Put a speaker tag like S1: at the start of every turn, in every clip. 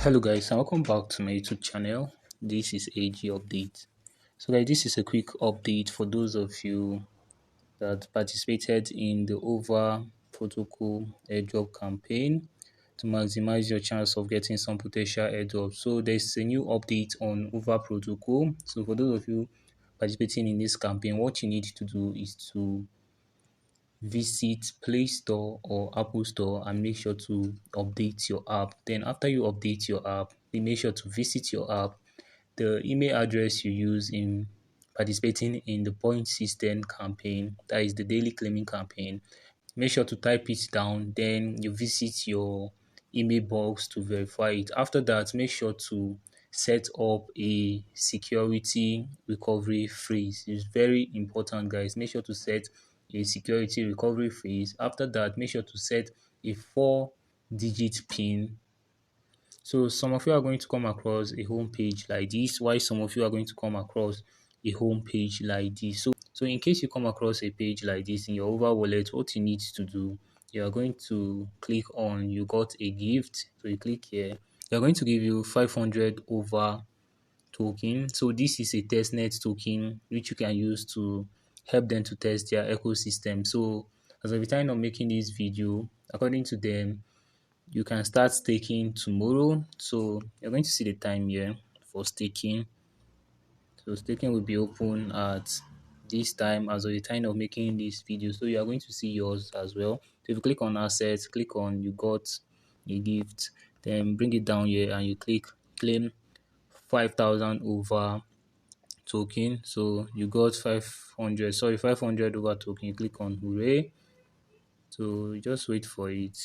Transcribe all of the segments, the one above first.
S1: Hello guys, and welcome back to my YouTube channel. This is AG Update. So guys, this is a quick update for those of you that participated in the OVA protocol airdrop campaign to maximize your chance of getting some potential airdrop. So there's a new update on OVA protocol. So for those of you participating in this campaign, what you need to do is to visit Play Store or Apple Store and make sure to update your app. Then after you update your app, make sure to visit your app. The email address you use in participating in the point system campaign, that is the daily claiming campaign, make sure to type it down. Then you visit your email box to verify it. After that, make sure to set up a security recovery phrase. It's very important, guys. Make sure to set a security recovery phrase. After that, make sure to set a 4-digit pin. So some of you are going to come across a home page like this, while some of you are going to come across a home page like this. So in case you come across a page like this in your OVA wallet, what you need to do, you are going to click on you got a gift. So you click here. They're going to give you 500 OVA token. So this is a testnet token which you can use to help them to test their ecosystem. So as of the time of making this video, according to them, you can start staking tomorrow. So you're going to see the time here for staking. So staking will be open at this time as of the time of making this video. So you are going to see yours as well. So if you click on assets, click on you got a gift, then bring it down here and you click claim 5,000 over token. So you got 500 over token. You click on hooray. So you just wait for it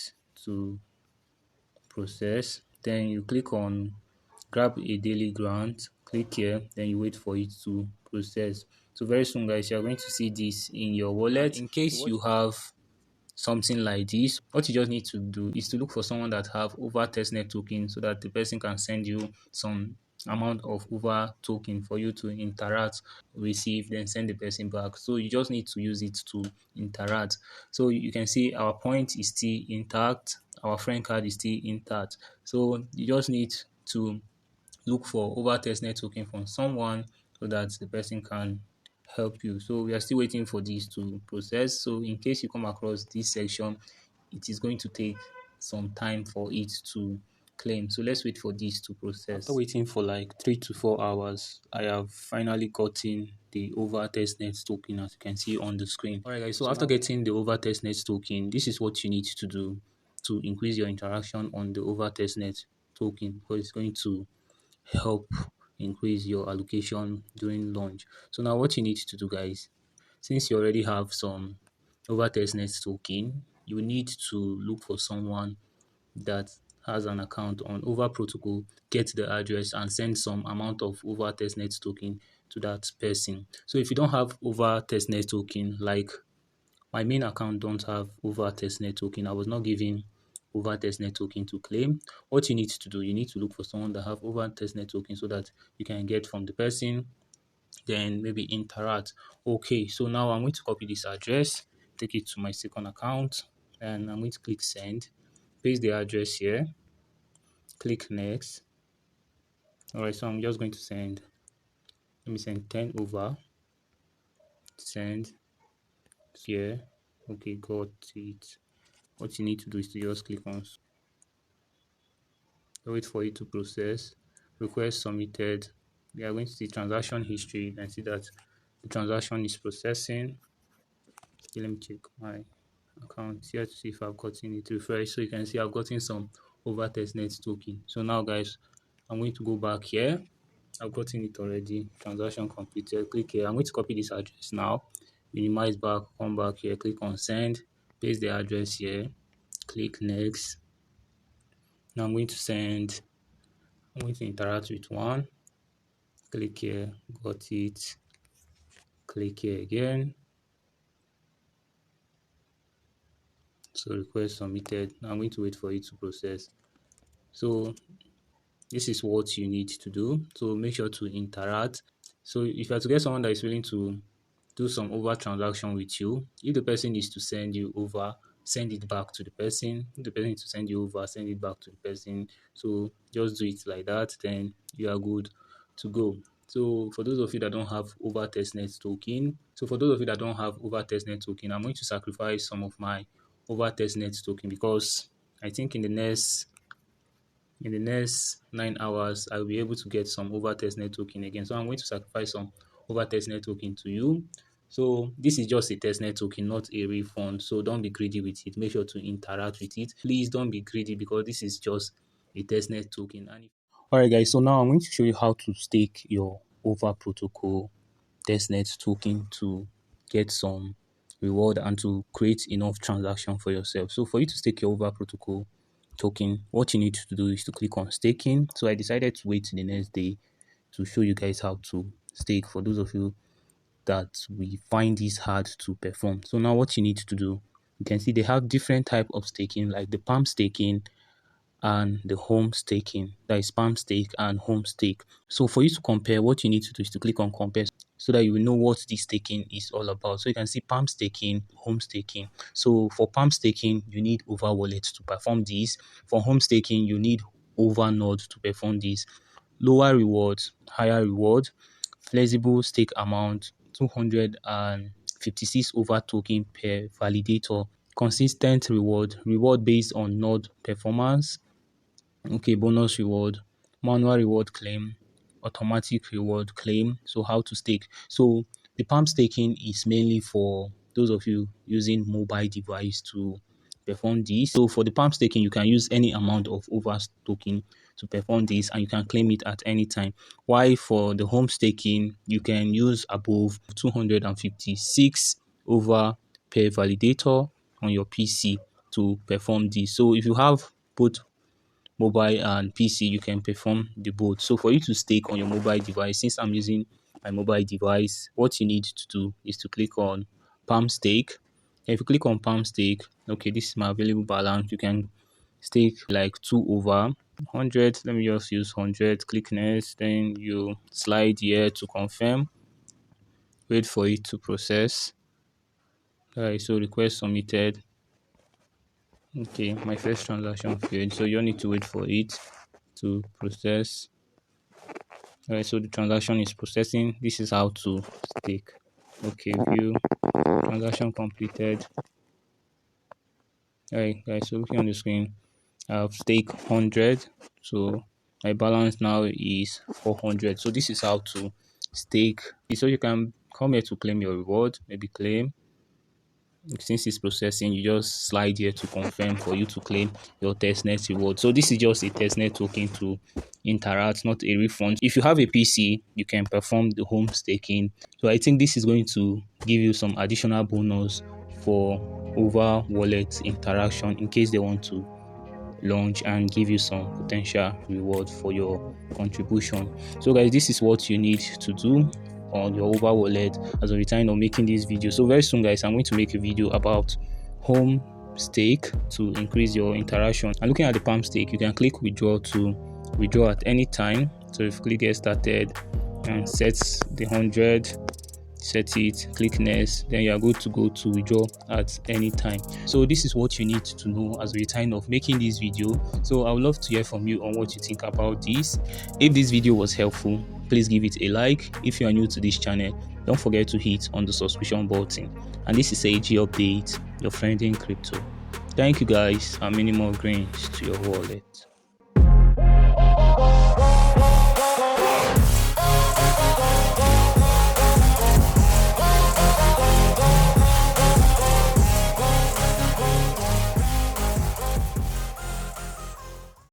S1: to process. Then you click on grab a daily grant, click here, then you wait for it to process. So very soon, guys, you're going to see this in your wallet. In case you have something like this, what you just need to do is to look for someone that have over testnet token so that the person can send you some amount of over token for you to interact, receive, then send the person back. So you just need to use it to interact. So you can see our point is still intact, our friend card is still intact. So you just need to look for over testnet token from someone so that the person can help you. So we are still waiting for this to process. So in case you come across this section, it is going to take some time for it to claim. So let's wait for this to process. After waiting for like 3 to 4 hours, I have finally gotten the over testnet token, as you can see on the screen. All right, guys. So after getting the over testnet token, this is what you need to do to increase your interaction on the over testnet token, because it's going to help increase your allocation during launch. So now what you need to do, guys, since you already have some over testnet token, you need to look for someone that has an account on over protocol, get the address and send some amount of over testnet token to that person. So if you don't have over testnet token, like my main account don't have over testnet token, I was not given over testnet token to claim. What you need to do, you need to look for someone that have over testnet token so that you can get from the person, then maybe interact. Okay, so now I'm going to copy this address, take it to my second account, and I'm going to click send, paste the address here, click next. All right, so I'm just going to send, let me send 10 over, send here. Okay, got it. What you need to do is to just click on, wait for it to process, request submitted. We are going to see transaction history. You can see that the transaction is processing. Okay, let me check my account here to see if I've gotten it refresh. So you can see I've gotten some over testnet token. So now, guys, I'm going to go back here. I've gotten it already. Transaction completed. Click here. I'm going to copy this address now. Minimize back, come back here, click on send, paste the address here, click next. Now I'm going to send, I'm going to interact with one. Click here, got it. Click here again. So request submitted. Now I'm going to wait for it to process. So this is what you need to do. So make sure to interact. So if you are to get someone that is willing to do some over transaction with you, if the person is to send you over send it back to the person. If the person to send you over, send it back to the person. So just do it like that, then you are good to go. So for those of you that don't have over testnet token, I'm going to sacrifice some of my over testnet token, because I think in the next 9 hours I'll be able to get some over testnet token again. So I'm going to sacrifice some over testnet token to you. So this is just a testnet token, not a refund. So don't be greedy with it. Make sure to interact with it. Please don't be greedy, because this is just a testnet token. Alright guys, so now I'm going to show you how to stake your over protocol testnet token to get some reward and to create enough transaction for yourself. So for you to stake your over protocol token, what you need to do is to click on staking. So I decided to wait till the next day to show you guys how to stake, for those of you that we find this hard to perform. So now what you need to do, you can see they have different type of staking, like the palm staking and the home staking. That is palm stake and home stake. So for you to compare, what you need to do is to click on compare, so that you will know what this staking is all about. So you can see palm staking, home staking. So for palm staking, you need over wallet to perform this. For home staking, you need over node to perform this. Lower reward, higher reward, flexible stake amount, 256 over token per validator. Consistent reward, reward based on node performance. Okay, bonus reward, manual reward claim, automatic reward claim. So how to stake. So the palm staking is mainly for those of you using mobile device to perform this. So for the palm staking, you can use any amount of over token to perform this, and you can claim it at any time. While for the home staking, you can use above 256 over per validator on your PC to perform this. So if you have both mobile and PC, you can perform the both. So for you to stake on your mobile device, since I'm using my mobile device, what you need to do is to click on Palm Stake. If you click on Palm Stake, okay, this is my available balance. You can stake like 2 over 100. Let me just use 100. Click next. Then you slide here to confirm. Wait for it to process. Alright, so request submitted. Okay, my first transaction failed, so you need to wait for it to process. Alright, so the transaction is processing. This is how to stake. Okay, view transaction completed. Alright guys, so looking on the screen, I've staked 100, so my balance now is 400. So this is how to stake. So you can come here to claim your reward, maybe claim. Since it's processing, you just slide here to confirm for you to claim your testnet reward. So this is just a testnet token to interact, not a refund. If you have a PC, you can perform the home staking. So I think this is going to give you some additional bonus for over wallet interaction in case they want to launch and give you some potential reward for your contribution. So guys, this is what you need to do on your over wallet as a return of making this video. So very soon guys, I'm going to make a video about home stake to increase your interaction. And looking at the palm stake, you can click withdraw to withdraw at any time. So if you click get started and set the 100, set it, click next, then you are good to go to withdraw at any time. So this is what you need to know as a return of making this video. So I would love to hear from you on what you think about this. If this video was helpful, please give it a like. If you are new to this channel, don't forget to hit on the subscription button. And this is AG Update, your friend in crypto. Thank you guys, and many more grains to your wallet.